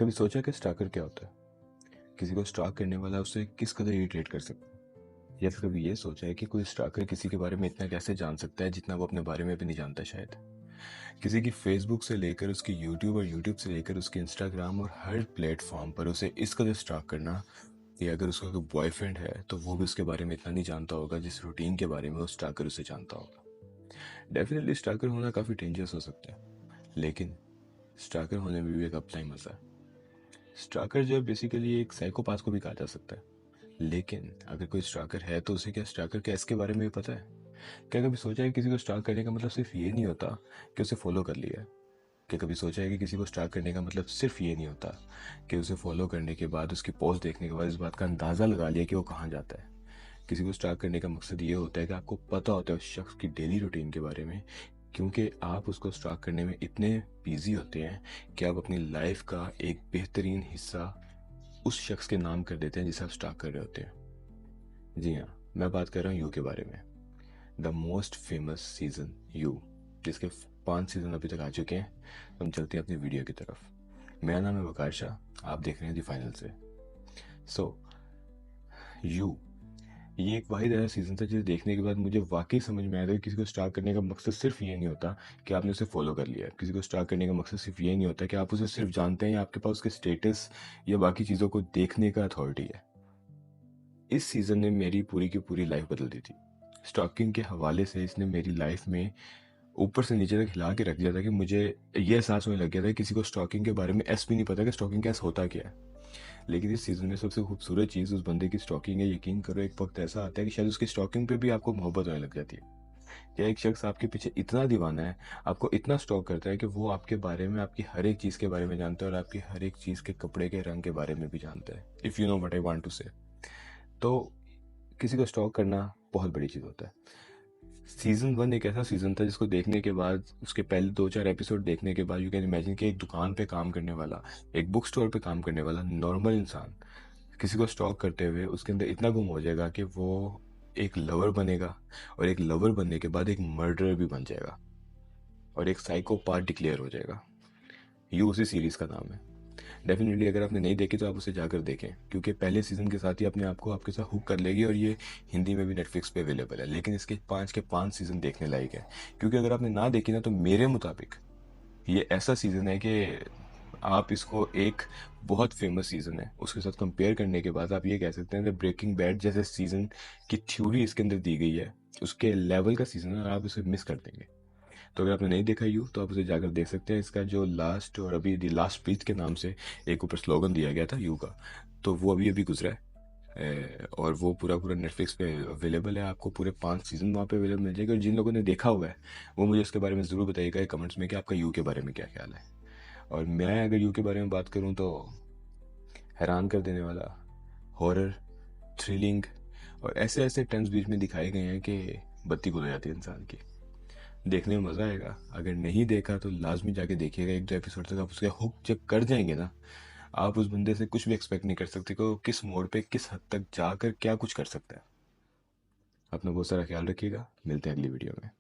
कभी सोचा कि स्टॉकर क्या होता है? किसी को स्टॉक करने वाला उसे किस कदर इरिटेट कर सकता है? या फिर कभी ये सोचा है कि कोई स्टॉकर किसी के बारे में इतना कैसे जान सकता है जितना वो अपने बारे में भी नहीं जानता शायद? किसी की फेसबुक से लेकर उसकी यूट्यूब और यूट्यूब से लेकर उसकी इंस्टाग्राम और हर प्लेटफॉर्म पर उसे इस कदर स्टॉक करना, या अगर उसका कोई बॉयफ्रेंड है तो वो भी उसके बारे में इतना नहीं जानता होगा जिस रूटीन के बारे में वो स्टॉकर उसे जानता होगा। डेफिनेटली स्टॉकर होना काफ़ी डेंजरस हो सकता है, लेकिन स्टॉकर होने में भी एक अपना ही मज़ा है। स्टॉकर जो है बेसिकली एक साइकोपाथ को भी कहा जा सकता है। लेकिन अगर कोई स्टॉकर है तो उसे क्या स्टॉकर क्या इसके बारे में भी पता है? क्या कभी सोचा है कि किसी को स्टॉक करने का मतलब सिर्फ ये नहीं होता कि उसे फॉलो कर लिया है? क्या कभी सोचा है कि किसी को स्टॉक करने का मतलब सिर्फ ये नहीं होता कि उसे फॉलो करने के बाद उसकी पोस्ट देखने के बाद इस बात का अंदाज़ा लगा लिया कि वो कहाँ जाता है? किसी को स्टॉक करने का मकसद ये होता है कि आपको पता होता है उस शख्स की डेली रूटीन के बारे में, क्योंकि आप उसको स्टॉक करने में इतने बिजी होते हैं कि आप अपनी लाइफ का एक बेहतरीन हिस्सा उस शख्स के नाम कर देते हैं जिसे आप स्टॉक कर रहे होते हैं। जी हाँ, मैं बात कर रहा हूँ यू के बारे में। The most famous season you, जिसके 5 सीजन अभी तक आ चुके हैं। हम चलते हैं अपनी वीडियो की तरफ। मेरा नाम है वकार शाह, आप देख रहे हैं दी फाइनल से। सो यू, ये एक वाहिद ऐसा सीजन था जिसे देखने के बाद मुझे वाकई समझ में आया था कि किसी को स्टार्ट करने का मकसद सिर्फ ये नहीं होता कि आपने उसे फॉलो कर लिया है। किसी को स्टार्ट करने का मकसद सिर्फ ये नहीं होता कि आप उसे सिर्फ जानते हैं या आपके पास उसके स्टेटस या बाकी चीज़ों को देखने का अथॉरिटी है। इस सीज़न ने मेरी पूरी की पूरी लाइफ बदल दी थी। स्टॉकिंग के हवाले से इसने मेरी लाइफ में ऊपर से नीचे तक हिला के रख दिया था कि मुझे ये एहसास होने लग गया था कि किसी को स्टॉकिंग के बारे में एस भी नहीं पता कि स्टॉकिंग कैसे होता क्या है। लेकिन इस सीज़न में सबसे खूबसूरत चीज़ उस बंदे की स्टॉकिंग है। यकीन करो, एक वक्त ऐसा आता है कि शायद उसकी स्टॉकिंग पे भी आपको मोहब्बत होने लग जाती है। या एक शख्स आपके पीछे इतना दीवाना है, आपको इतना स्टॉक करता है कि वो आपके बारे में, आपकी हर एक चीज़ के बारे में जानता है और आपकी हर एक चीज़ के कपड़े के रंग के बारे में भी जानता है। If you know what I want to say. तो किसी को स्टॉक करना बहुत बड़ी चीज़ होता है। सीजन 1 एक ऐसा सीजन था जिसको देखने के बाद, उसके पहले 2-4 एपिसोड देखने के बाद यू कैन इमेजिन कि एक दुकान पे काम करने वाला, एक बुक स्टोर पे काम करने वाला नॉर्मल इंसान किसी को स्टॉक करते हुए उसके अंदर इतना गुम हो जाएगा कि वो एक लवर बनेगा, और एक लवर बनने के बाद एक मर्डरर भी बन जाएगा और एक साइकोपाथ डिक्लेयर हो जाएगा। ये उसी सीरीज का नाम है। डेफिनेटली अगर आपने नहीं देखी तो आप उसे जाकर देखें, क्योंकि पहले सीजन के साथ ही अपने आप को आपके साथ हुक कर लेगी, और ये हिंदी में भी नेटफ्लिक्स पे अवेलेबल है। लेकिन इसके 5 सीजन देखने लायक है, क्योंकि अगर आपने ना देखी ना तो मेरे मुताबिक ये ऐसा सीजन है कि आप इसको एक बहुत फेमस सीजन है उसके साथ कंपेयर करने के बाद आप ये कह सकते हैं कि ब्रेकिंग बैड जैसे सीजन की थ्योरी इसके अंदर दी गई है, उसके लेवल का सीजन है और आप इसे मिस कर देंगे। तो अगर आपने नहीं देखा यू तो आप उसे जाकर देख सकते हैं। इसका जो लास्ट, और अभी द लास्ट ब्रीथ के नाम से एक ऊपर स्लोगन दिया गया था यू का, तो वो अभी अभी गुजरा है। और वो पूरा पूरा नेटफ्लिक्स पे अवेलेबल है। आपको पूरे 5 सीजन वहाँ पे अवेलेबल मिल जाएगा। और जिन लोगों ने देखा हुआ है वो मुझे उसके बारे में ज़रूर बताइएगा कमेंट्स में कि आपका यू के बारे में क्या ख्याल है। और मैं अगर यू के बारे में बात करूँ तो हैरान कर देने वाला, हॉरर, थ्रिलिंग और ऐसे ऐसे टर्न्स बीच में दिखाए गए हैं कि बत्ती गुल हो जाती है इंसान की। देखने में मज़ा आएगा। अगर नहीं देखा तो लाजमी जाके देखिएगा। 1-2 एपिसोड तक आप उसके हुक जब कर जाएंगे ना, आप उस बंदे से कुछ भी एक्सपेक्ट नहीं कर सकते कि वो किस मोड़ पे किस हद तक जाकर क्या कुछ कर सकता है। अपना बहुत सारा ख्याल रखिएगा। मिलते हैं अगली वीडियो में।